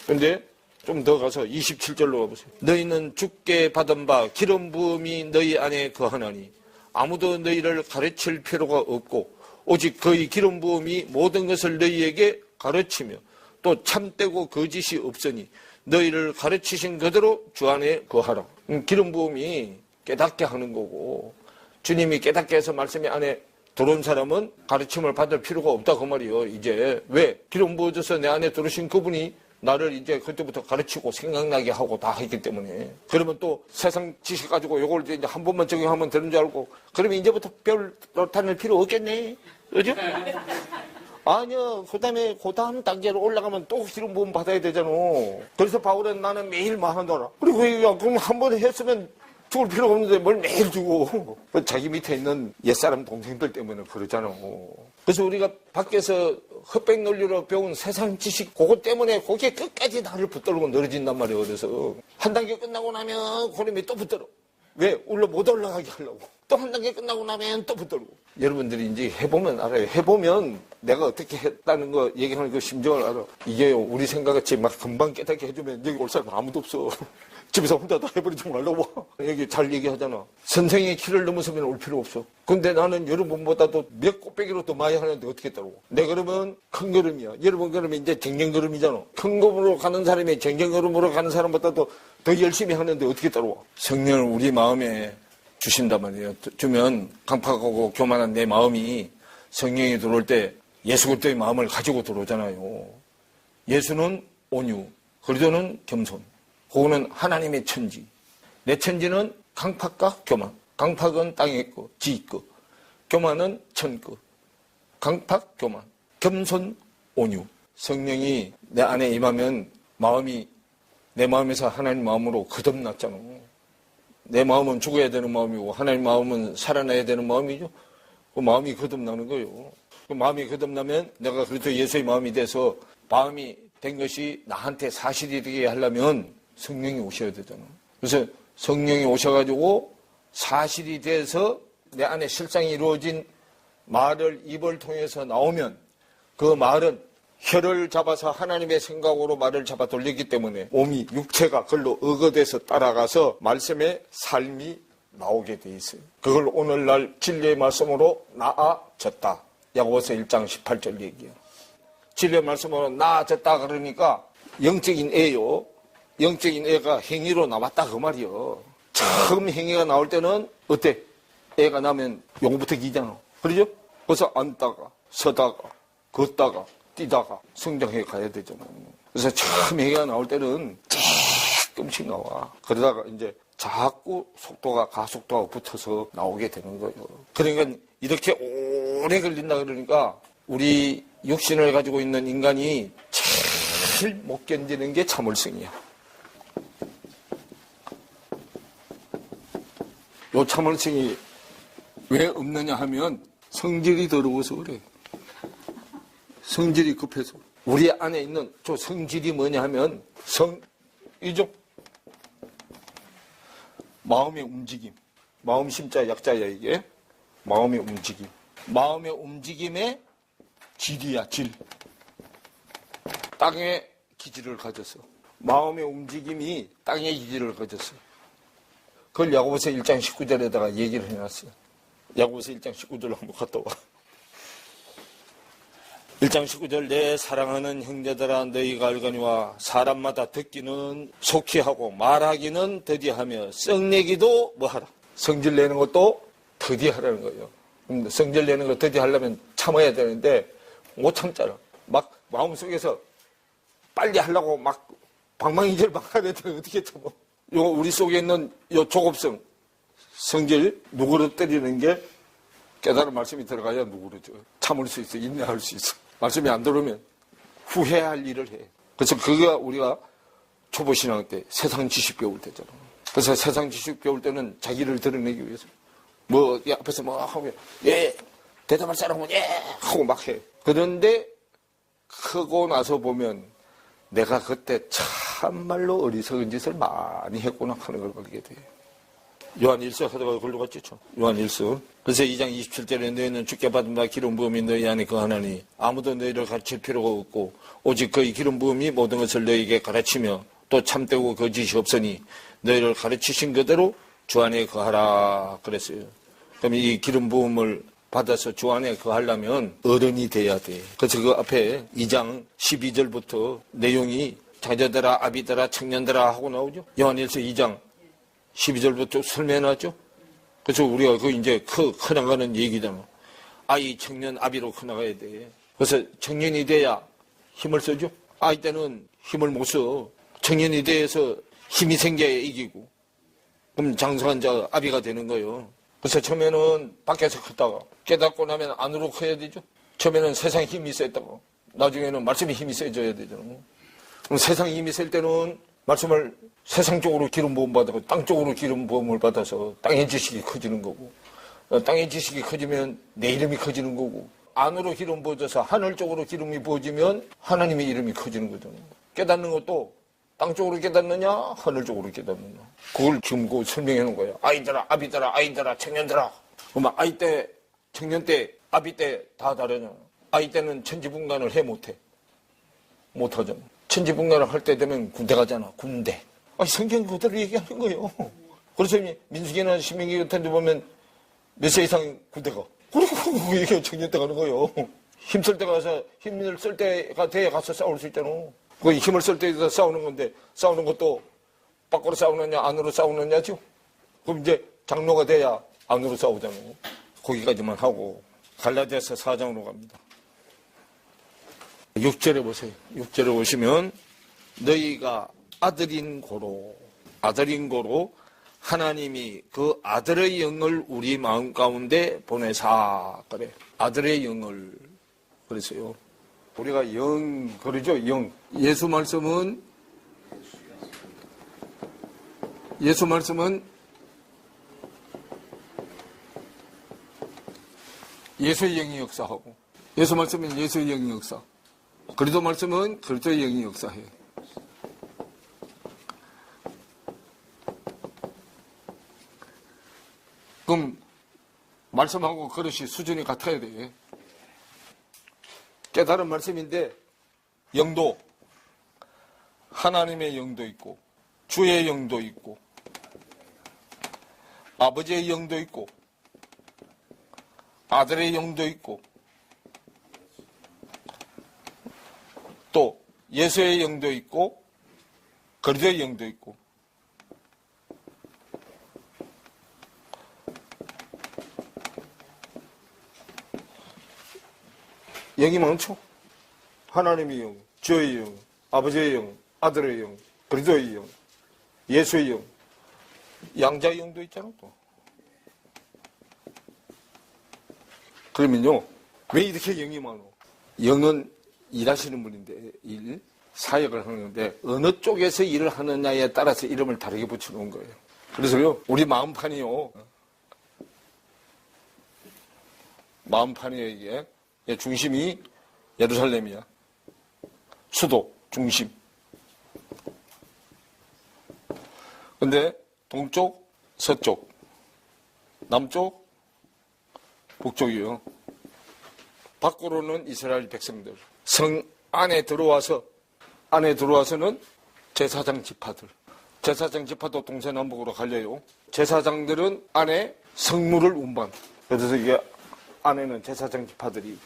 근데 좀 더 가서 27절로 가보세요. 너희는 주께 받은 바 기름 부음이 너희 안에 거하나니 아무도 너희를 가르칠 필요가 없고 오직 그의 기름 부음이 모든 것을 너희에게 가르치며 또 참되고 거짓이 없으니 너희를 가르치신 그대로 주 안에 거하라. 기름 부음이 깨닫게 하는 거고 주님이 깨닫게 해서 말씀이 안에 들어온 사람은 가르침을 받을 필요가 없다 그 말이에요. 이제 왜? 기름 부어져서 내 안에 들어오신 그분이 나를 이제 그때부터 가르치고 생각나게 하고 다 했기 때문에. 그러면 또 세상 지식 가지고 요걸 이제 한 번만 적용하면 되는 줄 알고 그러면 이제부터 별 다닐 필요 없겠네. 그죠? 아니요. 그 다음 단계로 올라가면 또 기름 부음 받아야 되잖아. 그래서 바울은 나는 매일 뭐 한다라. 그리고 야, 그럼 한 번 했으면 죽을 필요가 없는데 뭘 매일 주고. 자기 밑에 있는 옛사람 동생들 때문에 그러잖아. 그래서 우리가 밖에서 흑백 논리로 배운 세상 지식 그것 때문에 거기에 끝까지 나를 붙들고 늘어진단 말이에요. 그래서 한 단계 끝나고 나면 고름이 또 붙들어. 왜? 못 올라가게 하려고. 또 한 단계 끝나고 나면 또 붙들고. 여러분들이 이제 해보면 알아요. 해보면 내가 어떻게 했다는 거 얘기하는 그 심정을 알아. 이게 우리 생각같이 막 금방 깨닫게 해주면 여기 올 사람 아무도 없어. 집에서 혼자 다 해버리지 말라고. 여기 잘 얘기하잖아. 선생의 키를 넘어서면 올 필요 없어. 근데 나는 여러분보다도 몇 곱빼기로 더 많이 하는데 어떻게 따르고. 내 걸음은 큰 걸음이야. 여러분 걸음이 이제 쟁쟁 걸음이잖아. 큰 걸음으로 가는 사람이 쟁쟁 걸음으로 가는 사람보다도 더 열심히 하는데 어떻게 따라와. 성령을 우리 마음에 주신단 말이에요. 주면 강팍하고 교만한 내 마음이 성령이 들어올 때 예수 그리스도의 마음을 가지고 들어오잖아요. 예수는 온유, 그리스도는 겸손. 그거는 하나님의 천지. 내 천지는 강팍과 교만. 강팍은 땅의 거, 지 거. 교만은 천 거. 강팍, 교만. 겸손, 온유. 성령이 내 안에 임하면 마음이 내 마음에서 하나님 마음으로 거듭났잖아. 내 마음은 죽어야 되는 마음이고 하나님 마음은 살아나야 되는 마음이죠. 그 마음이 거듭나는 거예요. 그 마음이 거듭나면 내가 그래도 예수의 마음이 돼서 마음이 된 것이 나한테 사실이 되게 하려면 성령이 오셔야 되잖아. 그래서 성령이 오셔가지고 사실이 돼서 내 안에 실상이 이루어진 말을 입을 통해서 나오면 그 말은 혀를 잡아서 하나님의 생각으로 말을 잡아 돌리기 때문에 몸이 육체가 그걸로 의거돼서 따라가서 말씀의 삶이 나오게 돼 있어요. 그걸 오늘날 진리의 말씀으로 나아졌다. 야고보서 1장 18절 얘기예요. 진리의 말씀으로 나아졌다 그러니까 영적인 애요. 영적인 애가 행위로 나왔다 그 말이요. 처음 행위가 나올 때는 어때? 애가 나면 용부터 기잖아. 그러죠? 그래서 앉다가 서다가 걷다가 뛰다가 성장해 가야 되잖아요. 그래서 처음 행위가 나올 때는 조금씩 나와. 그러다가 이제 자꾸 속도가 가속도가 붙어서 나오게 되는 거예요. 그러니까 이렇게 오래 걸린다 그러니까 우리 육신을 가지고 있는 인간이 제일 못 견디는 게 참을성이야. 요 참을성이 왜 없느냐 하면 성질이 더러워서 그래. 성질이 급해서. 우리 안에 있는 저 성질이 뭐냐 하면 성이죠. 마음의 움직임. 마음 심자 약자야 이게. 마음의 움직임. 마음의 움직임의 질이야 질. 땅의 기질을 가졌어. 마음의 움직임이 땅의 기질을 가졌어. 그걸 야고보서 1장 19절에다가 얘기를 해놨어요. 야고보서 1장 19절로 한번 갔다 와. 1장 19절 내 사랑하는 형제들아 너희가 알거니와 사람마다 듣기는 속히 하고 말하기는 더디하며 썩내기도 뭐하라. 성질 내는 것도 더디하라는 거예요. 성질 내는 거 더디하려면 참아야 되는데 못 참잖아. 막 마음속에서 빨리 하려고 막 방망이질 막 하는데 어떻게 참아. 요 우리 속에 있는 요 조급성 성질 누그러뜨리는 게 깨달은 말씀이 들어가야 누그러져. 참을 수 있어. 인내할 수 있어. 말씀이 안 들어오면 후회할 일을 해. 그래서 그게 우리가 초보 신앙 때 세상 지식 배울 때잖아. 그래서 세상 지식 배울 때는 자기를 드러내기 위해서 뭐 앞에서 뭐 하면 예 대답할 사람은 예 하고 막 해. 그런데 크고 나서 보면 내가 그때 참말로 어리석은 짓을 많이 했구나 하는 걸 알게 돼요. 요한일서 하다가 걸로 갔죠. 요한일서. 그래서 2장 27절에 너희는 주께 받은 바 기름 부음이 너희 안에 거하나니 아무도 너희를 가르칠 필요가 없고 오직 그의 기름 부음이 모든 것을 너희에게 가르치며 또 참되고 거짓이 없으니 너희를 가르치신 그대로 주 안에 거하라 그랬어요. 그럼 이 기름 부음을 받아서 주 안에 거하려면 어른이 돼야 돼. 그래서 그 앞에 2장 12절부터 내용이 자녀들아 아비들아 청년들아 하고 나오죠. 요한일서 2장 12절부터 설명하죠. 그래서 우리가 그 이제 커나가는 얘기잖아. 아이, 청년, 아비로 커나가야 돼. 그래서 청년이 돼야 힘을 써죠. 아이 때는 힘을 못 써. 청년이 돼서 힘이 생겨야 이기고. 그럼 장성한 자 아비가 되는 거예요. 그래서 처음에는 밖에서 컸다가 깨닫고 나면 안으로 커야 되죠. 처음에는 세상 힘이 셌다가 나중에는 말씀의 힘이 세져야 되잖아. 그럼 세상 힘이 셀 때는 말씀을 세상 쪽으로 기름 부음 받고 땅 쪽으로 기름 부음을 받아서 땅의 지식이 커지는 거고, 땅의 지식이 커지면 내 이름이 커지는 거고, 안으로 기름 부어져서 하늘 쪽으로 기름이 부어지면 하나님의 이름이 커지는 거잖아요. 깨닫는 것도 땅 쪽으로 깨닫느냐 하늘 쪽으로 깨닫느냐, 그걸 지금 그 설명해 놓은 거예요. 아이들아 아비들아 아이들아 청년들아. 그러면 아이 때 청년 때 아비 때 다 다르냐. 아이 때는 천지분간을 못해 못하잖아. 천지분간을 할 때 되면 군대 가잖아. 군대. 성경 그대로 얘기하는 거예요. 그래서 민수기나 신명기 같은 데 보면 몇 세 이상 군대 가. 그리고 이게 청년 때 가는 거예요. 힘쓸 때 가서 힘을 쓸 때가 돼야 가서 싸울 수 있잖아. 그 힘을 쓸 때에서 싸우는 건데 싸우는 것도 밖으로 싸우느냐 안으로 싸우느냐죠. 그럼 이제 장로가 돼야 안으로 싸우잖아. 거기까지만 하고 갈라디아서 4장으로 갑니다. 6절에 보세요. 6절에 보시면 너희가 아들인 고로 하나님이 그 아들의 영을 우리 마음 가운데 보내사 그래. 아들의 영을 그랬어요. 우리가 영 그러죠. 영. 예수 말씀은 예수의 영이 역사하고, 예수 말씀은 예수의 영이 역사. 그리스도 말씀은 그리스도의 영이 역사해. 그럼 말씀하고 그릇이 수준이 같아야 돼. 깨달은 말씀인데 영도, 하나님의 영도 있고 주의 영도 있고 아버지의 영도 있고 아들의 영도 있고 또 예수의 영도 있고 그리스도의 영도 있고. 영이 많죠. 하나님의 영, 주의 영, 아버지의 영, 아들의 영, 그리스도의 영, 예수의 영, 양자의 영도 있잖아 또. 그러면요, 왜 이렇게 영이 많어? 영은 일하시는 분인데, 사역을 하는데 어느 쪽에서 일을 하느냐에 따라서 이름을 다르게 붙여놓은 거예요. 그래서요, 우리 마음판이요, 마음판이에요. 이게 중심이 예루살렘이야. 수도 중심. 근데 동쪽, 서쪽, 남쪽, 북쪽이요. 밖으로는 이스라엘 백성들. 성 안에 들어와서는 제사장 지파들. 제사장 지파도 동서남북으로 갈려요. 제사장들은 안에 성물을 운반. 그래서 이게 안에는 제사장 지파들이,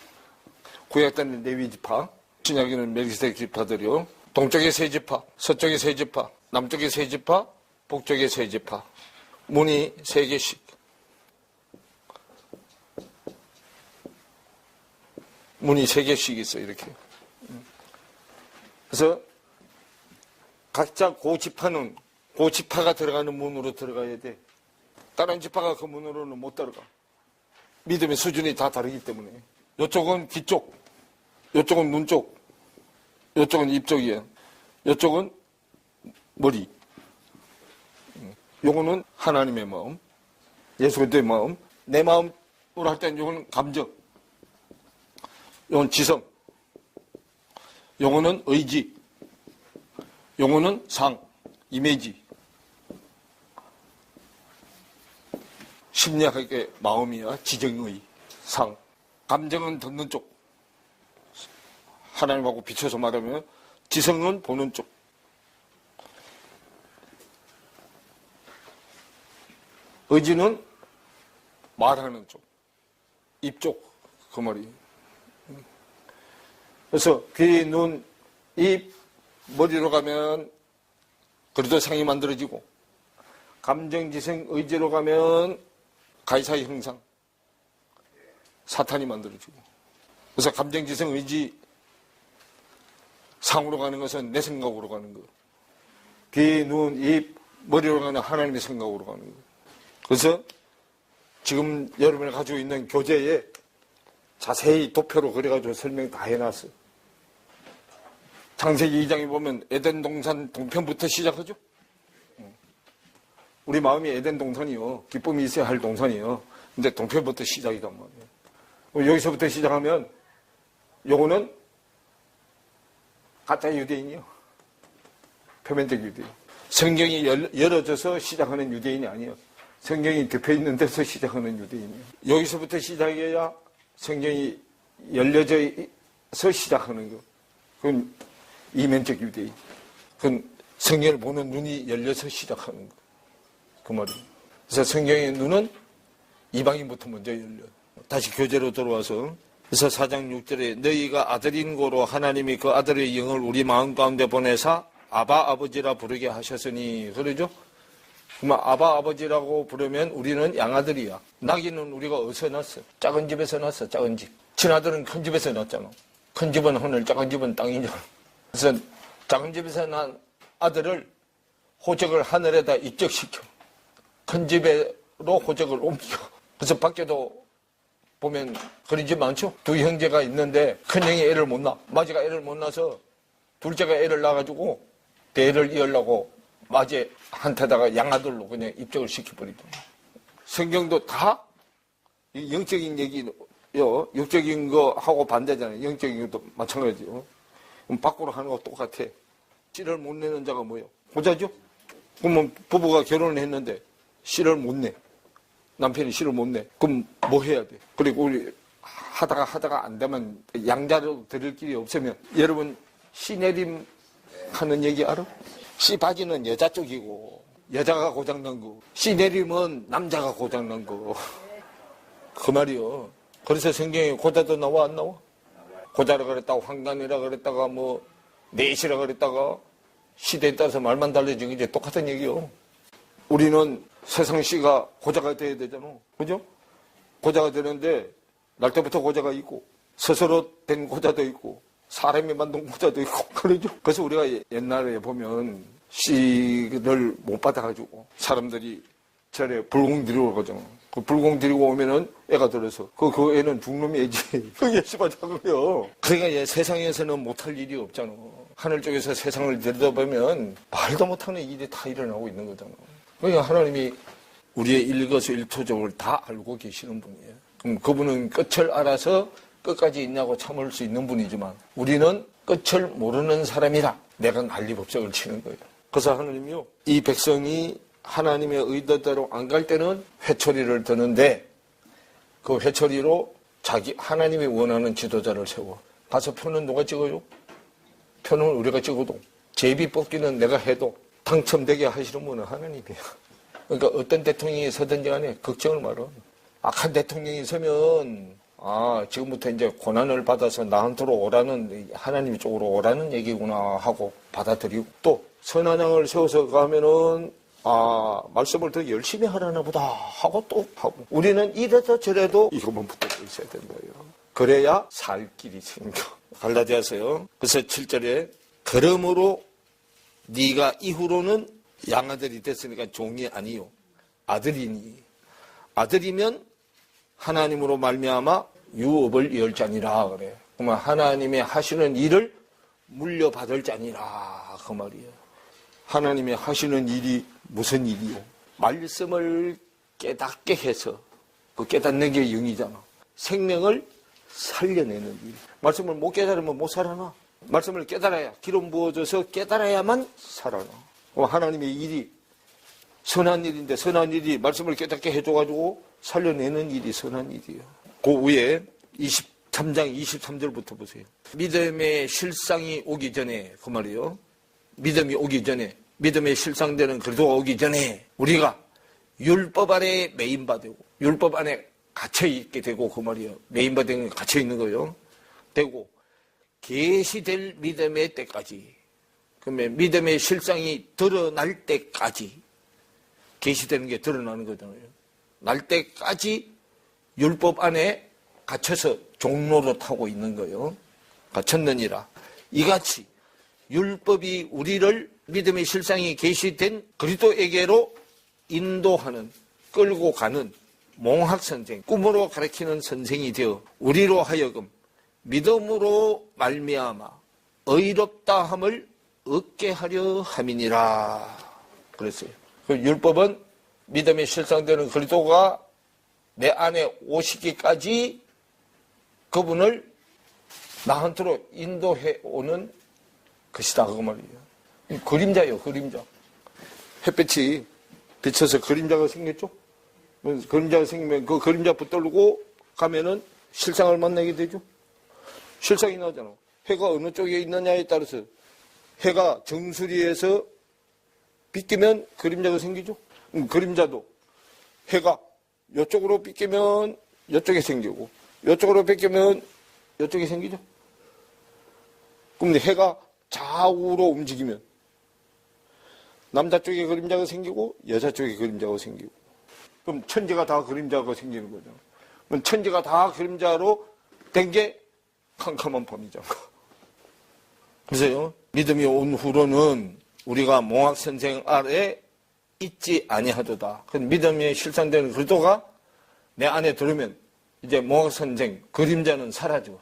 구약 때는 레위 지파, 신약에는 멜기세덱 지파들이요. 동쪽에 세 지파, 서쪽에 세 지파, 남쪽에 세 지파, 북쪽에 세 지파. 문이 3개씩. 문이 3개씩 있어, 이렇게. 그래서 각자 그 지파가 들어가는 문으로 들어가야 돼. 다른 지파가 그 문으로는 못 들어가. 믿음의 수준이 다 다르기 때문에. 이쪽은 귀 쪽, 이쪽은 눈 쪽, 이쪽은 입 쪽이야. 이쪽은 머리. 요거는 하나님의 마음, 예수 그리스도의 마음. 내 마음으로 할 때는 요거는 감정, 요건 지성, 요거는 의지, 요거는 상, 이미지. 심리학의 마음이야 지정의, 상. 감정은 듣는 쪽. 하나님하고 비춰서 말하면 지성은 보는 쪽. 의지는 말하는 쪽. 입 쪽. 그 말이. 그래서 귀, 눈, 입, 머리로 가면 그래도 상이 만들어지고, 감정, 지성, 의지로 가면 가이사의 형상, 사탄이 만들어지고. 그래서 감정, 지성, 의지, 상으로 가는 것은 내 생각으로 가는 거. 귀, 눈, 입, 머리로 가는 하나님의 생각으로 가는 거. 그래서 지금 여러분이 가지고 있는 교재에 자세히 도표로 그려가지고 설명 다 해놨어요. 창세기 2장에 보면 에덴 동산 동편부터 시작하죠. 우리 마음이 에덴 동산이요. 기쁨이 있어야 할 동산이요. 근데 동편부터 시작이단 말이에요. 여기서부터 시작하면 요거는 가짜 유대인이요. 표면적 유대인. 성경이 열어져서 시작하는 유대인이 아니에요. 성경이 덮여 있는 데서 시작하는 유대인이에요. 여기서부터 시작해야 성경이 열려져서 시작하는 거. 그건 이면적 유대인. 그건 성경을 보는 눈이 열려서 시작하는 거. 그 말이에요. 그래서 성경의 눈은 이방인부터 먼저 열려요. 다시 교재로 돌아와서 그래서 4장 6절에 너희가 아들인 고로 하나님이 그 아들의 영을 우리 마음 가운데 보내사 아바 아버지라 부르게 하셨으니 그러죠? 그러면 아바 아버지라고 부르면 우리는 양아들이야. 낙이는 우리가 어디서 났어? 작은 집에서 났어. 작은 집. 친아들은 큰 집에서 났잖아. 큰 집은 하늘, 작은 집은 땅이잖아. 그래서 작은 집에서 난 아들을 호적을 하늘에다 입적시켜. 큰 집으로 호적을 옮겨. 그래서 밖에도 보면 그런 집 많죠? 두 형제가 있는데 큰 형이 애를 못 낳아. 마지가 애를 못 낳아서 둘째가 애를 낳아가지고 대를 이으려고 마지한테다가 양아들로 그냥 입적을 시켜버리죠. 성경도 다 영적인 얘기요. 육적인 거하고 반대잖아요. 영적인 것도 마찬가지요. 그럼 밖으로 하는 거 똑같아. 씨를 못 내는 자가 뭐예요? 고자죠? 그러면 부부가 결혼을 했는데 씨를 못 내. 남편이 씨를 못 내. 그럼 뭐 해야 돼? 그리고 우리 하다가 안 되면 양자로 드릴 길이 없으면 여러분 씨 내림 하는 얘기 알아? 씨 바지는 여자 쪽이고 여자가 고장난 거. 씨 내림은 남자가 고장난 거. 그 말이요. 그래서 성경에 고자도 나와 안 나와? 고자라 그랬다가 황단이라 그랬다가 뭐 넷이라 그랬다가 시대에 따라서 말만 달라진 게 이제 똑같은 얘기요. 우리는 세상 씨가 고자가 돼야 되잖아. 그죠? 고자가 되는데 날 때부터 고자가 있고 스스로 된 고자도 있고 사람이 만든 고자도 있고 그러죠. 그래서 우리가 옛날에 보면 씨를 못 받아가지고 사람들이 절에 불공 드리고 가잖아. 그 불공 드리고 오면은 애가 들어서 그 애는 죽놈이 애지. 그게 씨가 작고요. 그러니까 세상에서는 못할 일이 없잖아. 하늘 쪽에서 세상을 들여다보면 말도 못하는 일이 다 일어나고 있는 거잖아. 그러니까 하나님이 우리의 일거수일투족을 다 알고 계시는 분이에요. 그럼 그분은 끝을 알아서 끝까지 있냐고 참을 수 있는 분이지만 우리는 끝을 모르는 사람이라 내가 난리법석을 치는 거예요. 그래서 하나님이요. 이 백성이 하나님의 의도대로 안 갈 때는 회초리를 드는데 그 회초리로 하나님이 원하는 지도자를 세워. 가서 표는 누가 찍어요? 표는 우리가 찍어도 제비 뽑기는 내가 해도 당첨되게 하시는 분은 하나님이야. 그러니까 어떤 대통령이 서든지 간에 걱정을 말아. 악한 대통령이 서면 지금부터 이제 고난을 받아서 나한테로 오라는 하나님 쪽으로 오라는 얘기구나 하고 받아들이고 또 선한 양을 세워서 가면은 말씀을 더 열심히 하려나 보다 하고 또 하고 우리는 이래도 저래도 이것만 붙들고 있어야 되는 거예요. 그래야 살 길이 생겨. 갈라디아서요. 그래서 7절에 그러므로 네가 이후로는 양아들이 됐으니까 종이 아니요 아들이니 아들이면 하나님으로 말미암아 유업을 이을 자니라 그래. 그러면 하나님이 하시는 일을 물려받을 자니라 그 말이에요. 하나님이 하시는 일이 무슨 일이요? 말씀을 깨닫게 해서 그 깨닫는 게 영이잖아. 생명을 살려내는 일. 말씀을 못 깨달으면 못 살아나. 말씀을 깨달아야, 기름 부어져서 깨달아야만 살아나. 하나님의 일이 선한 일인데, 선한 일이 말씀을 깨닫게 해줘가지고 살려내는 일이 선한 일이에요. 그 위에 23장 23절부터 보세요. 믿음의 실상이 오기 전에, 그 말이요. 믿음이 오기 전에, 믿음의 실상되는 그리스도가 오기 전에 우리가 율법 안에 매인바되고, 율법 안에 갇혀있게 되고, 그 말이요. 매인바된 게 갇혀있는 거예요. 되고, 계시될 믿음의 때까지, 그러면 믿음의 실상이 드러날 때까지, 계시되는 게 드러나는 거잖아요. 날 때까지 율법 안에 갇혀서 종로로 타고 있는 거예요. 갇혔느니라. 이같이 율법이 우리를 믿음의 실상이 계시된 그리스도에게로 인도하는, 끌고 가는 몽학선생, 꿈으로 가르치는 선생이 되어 우리로 하여금 믿음으로 말미암아 의롭다함을 얻게 하려 함이니라. 그랬어요. 그 율법은 믿음의 실상되는 그리스도가 내 안에 오시기까지 그분을 나한테로 인도해 오는 것이다, 그 말이에요. 그림자예요, 그림자. 햇빛이 비쳐서 그림자가 생겼죠? 그림자가 생기면 그 그림자 붙들고 가면은 실상을 만나게 되죠? 실상이 나잖아. 해가 어느 쪽에 있느냐에 따라서 해가 정수리에서 비끼면 그림자가 생기죠? 그림자도 해가 이쪽으로 비끼면 이쪽에 생기고, 이쪽으로 비끼면 이쪽에 생기죠? 그럼 해가 좌우로 움직이면 남자 쪽에 그림자가 생기고 여자 쪽에 그림자가 생기고, 그럼 천지가 다 그림자가 생기는 거죠. 그럼 천지가 다 그림자로 된 게 캄캄한 밤이잖아. 그래서요, 믿음이 온 후로는 우리가 몽학선생 아래 있지 아니하도다. 그 믿음이 실상되는 그리스도가 내 안에 들으면 이제 몽학선생, 그림자는 사라져.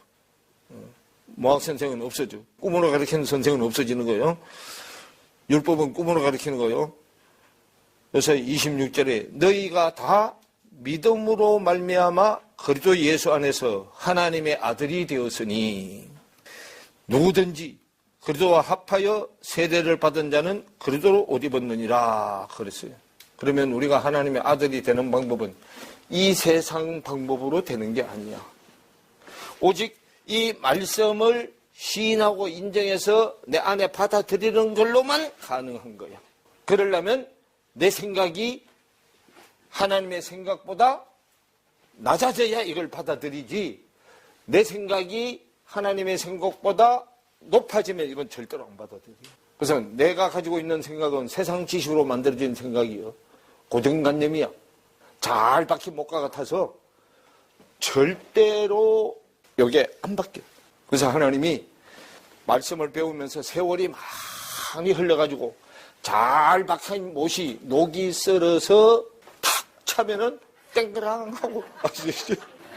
몽학선생은 없어져. 꿈으로 가르치는 선생은 없어지는 거예요. 율법은 꿈으로 가르치는 거예요. 그래서 26절에 너희가 다 믿음으로 말미암아 그리스도 예수 안에서 하나님의 아들이 되었으니 누구든지 그리스도와 합하여 세례를 받은 자는 그리스도로 옷 입었느니라 그랬어요. 그러면 우리가 하나님의 아들이 되는 방법은 이 세상 방법으로 되는 게 아니야. 오직 이 말씀을 시인하고 인정해서 내 안에 받아들이는 걸로만 가능한 거야. 그러려면 내 생각이 하나님의 생각보다 낮아져야 이걸 받아들이지, 내 생각이 하나님의 생각보다 높아지면 이건 절대로 안 받아들여요. 그래서 내가 가지고 있는 생각은 세상 지식으로 만들어진 생각이요, 고정관념이야. 잘 박힌 목과 같아서 절대로 이게 안 바뀌어요. 그래서 하나님이 말씀을 배우면서 세월이 많이 흘러가지고 잘 박힌 못이 녹이 썰어서 탁 차면은 땡그랑하고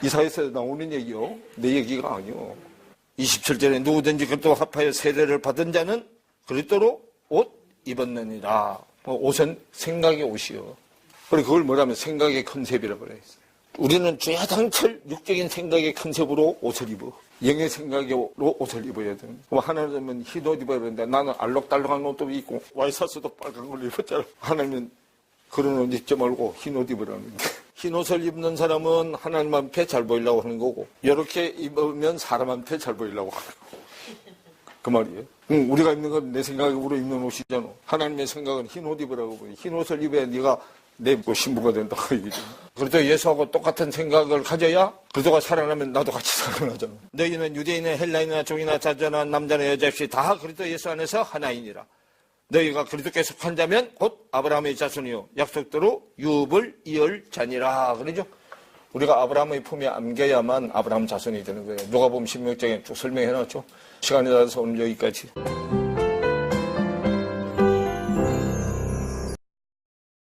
이사에서 나오는 얘기요, 내 얘기가 아니요. 27절에 누구든지 그리스도와 합하여 세례를 받은 자는 그리스도로 옷 입었느니라. 옷은 생각의 옷이요. 그리고 그걸 뭐라면 생각의 컨셉이라고 그래. 우리는 주야당철 육적인 생각의 컨셉으로 옷을 입어. 영의 생각으로 옷을 입어야 돼. 그럼 하나님은 흰 옷 입어야 되는데 나는 알록달록한 옷도 입고 와이셔츠도 빨간 걸 입었잖아. 하나님은 그런 옷 입지 말고 흰 옷 입으라는데. 흰 옷을 입는 사람은 하나님한테 잘 보이려고 하는 거고, 이렇게 입으면 사람한테 잘 보이려고 하는 거고. 그 말이에요. 우리가 입는 건 내 생각으로 입는 옷이잖아. 하나님의 생각은 흰 옷 입으라고 보니 흰 옷을 입어야 네가 내 신부가 된다 그 얘기죠. 그래도 예수하고 똑같은 생각을 가져야 그리스도가 살아나면 나도 같이 살아나잖아. 너희는 유대인이나 헬라인이나 종이나 자전한 남자나 여자 없이 다 그리스도 예수 안에서 하나이니라. 너희가 그리스도께 속한 자면 곧 아브라함의 자손이요 약속대로 유업을 이을 자니라. 그러죠. 우리가 아브라함의 품에 안겨야만 아브라함 자손이 되는 거예요. 누가복음 16장에 쭉 설명해놨죠. 시간이 나서 오늘 여기까지.